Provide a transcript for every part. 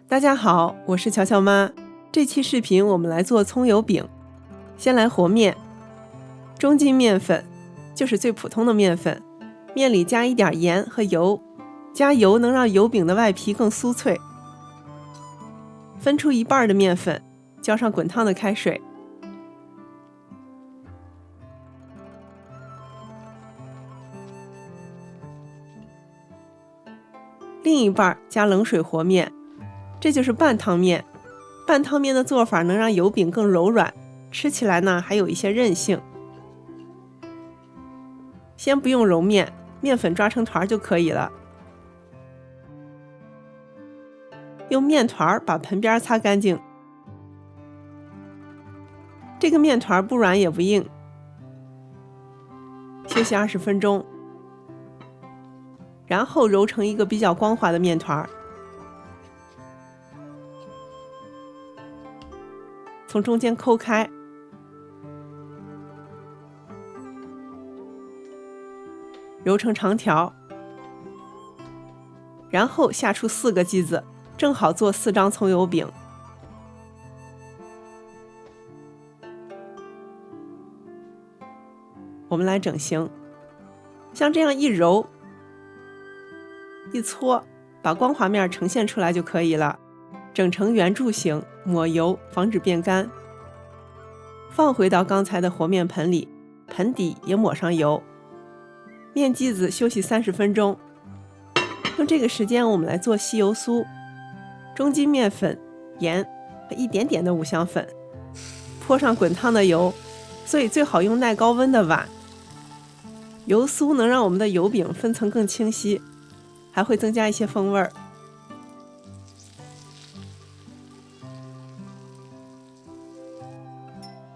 大家好，我是乔乔妈。这期视频我们来做葱油饼。先来和面，中筋面粉就是最普通的面粉，面里加一点盐和油，加油能让油饼的外皮更酥脆。分出一半的面粉，浇上滚烫的开水，另一半加冷水和面，这就是半汤面。半汤面的做法能让油饼更柔软，吃起来呢还有一些韧性。先不用揉面，面粉抓成团就可以了。用面团把盆边擦干净，这个面团不软也不硬。休息20分钟，然后揉成一个比较光滑的面团，从中间抠开，揉成长条，然后下出4个剂子，正好做4张葱油饼。我们来整形，像这样一揉一搓，把光滑面呈现出来就可以了。整成圆柱形，抹油防止变干。放回到刚才的和面盆里，盆底也抹上油。面剂子休息30分钟。用这个时间我们来做吸油酥，中筋面粉、盐和一点点的五香粉，泼上滚烫的油，所以最好用耐高温的碗。油酥能让我们的油饼分层更清晰，还会增加一些风味儿。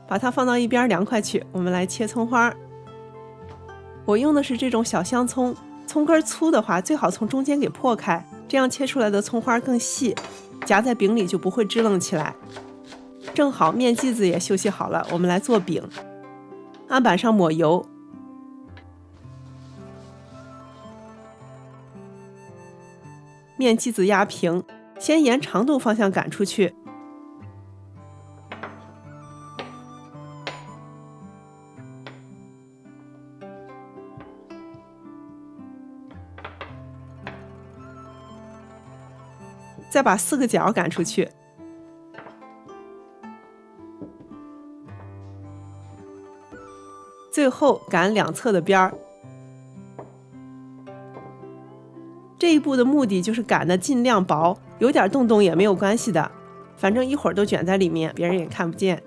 把它放到一边凉快去，我们来切葱花。我用的是这种小香葱，葱根粗的话最好从中间给破开，这样切出来的葱花更细，夹在饼里就不会支棱起来。正好面剂子也休息好了，我们来做饼。案板上抹油，面剂子压平，先沿长度方向擀出去。再把4个角擀出去，最后擀两侧的边儿。这一步的目的就是擀的尽量薄，有点洞洞也没有关系的，反正一会儿都卷在里面，别人也看不见。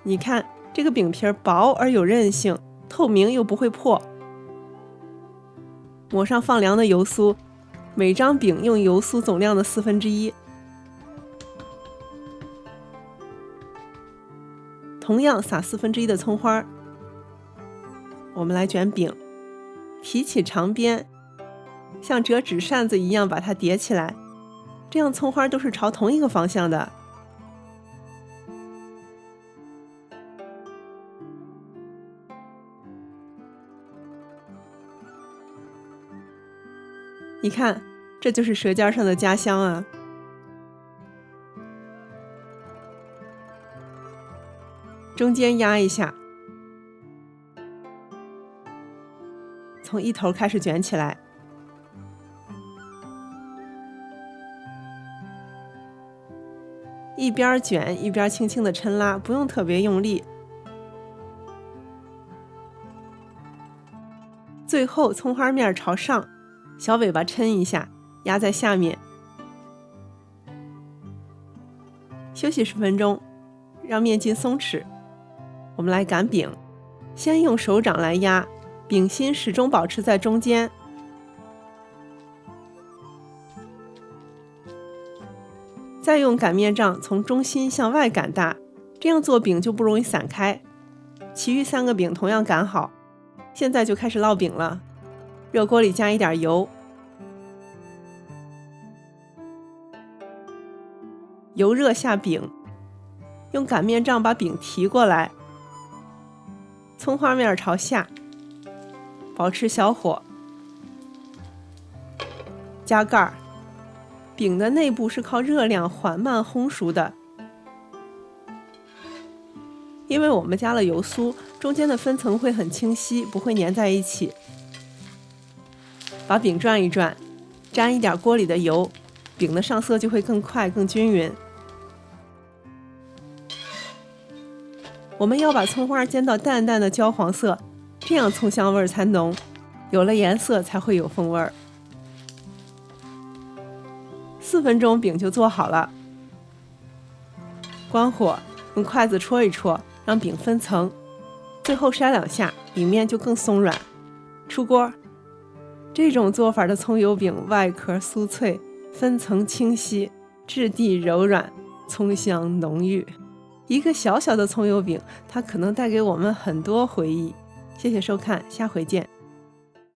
你看这个饼皮薄而有韧性，透明又不会破。抹上放凉的油酥，每张饼用油酥总量的1/4。同样撒1/4的葱花。我们来卷饼，提起长边，像折纸扇子一样把它叠起来，这样葱花都是朝同一个方向的。你看，这就是舌尖上的家乡啊！中间压一下，从一头开始卷起来，一边卷一边轻轻地抻拉，不用特别用力。最后葱花面朝上，小尾巴抻一下，压在下面。休息10分钟，让面筋松弛。我们来擀饼，先用手掌来压，饼心始终保持在中间。再用擀面杖从中心向外擀大，这样做饼就不容易散开。其余3个饼同样擀好。现在就开始烙饼了。热锅里加一点油，油热下饼，用擀面杖把饼提过来，葱花面朝下，保持小火，加盖儿。饼的内部是靠热量缓慢烘熟的，因为我们加了油酥，中间的分层会很清晰，不会粘在一起。把饼转一转，沾一点锅里的油，饼的上色就会更快更均匀。我们要把葱花煎到淡淡的焦黄色，这样葱香味才浓，有了颜色才会有风味。4分钟饼就做好了，关火，用筷子戳一戳，让饼分层，最后筛2下，饼面就更松软。出锅。这种做法的葱油饼外壳酥脆，分层清晰，质地柔软，葱香浓郁。一个小小的葱油饼，它可能带给我们很多回忆。谢谢收看，下回见。